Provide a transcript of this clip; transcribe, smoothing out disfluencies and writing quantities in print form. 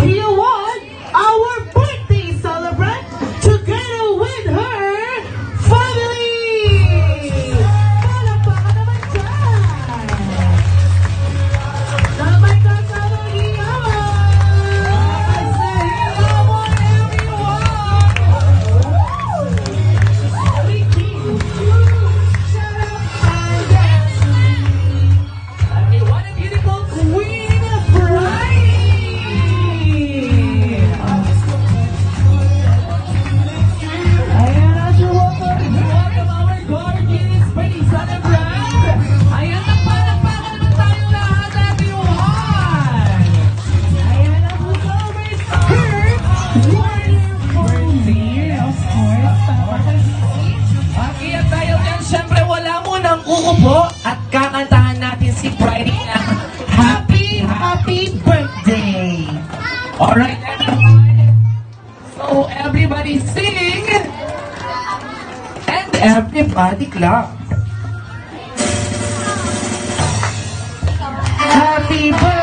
He won our birthday celebrant together with her family! Palakpakan naman dyan! Sabay kasama hiyawan! Sa hiyawan, everyone! Ricky, shut up and dance with me. Okay, what a beautiful Queen Friday! Ayan na, welcome our gorgeous pretty celebrant! Ayan na, palakpakan naman tayo lahat, everyone! Ayan na, super skirt! Wonderful dear, of course, okay, at dahil yan, syempre wala mo nang uupo at kakantahan natin si Friday na Happy, Happy Birthday! Alright, everyone! So, everybody sing! And everybody clap! Happy birthday!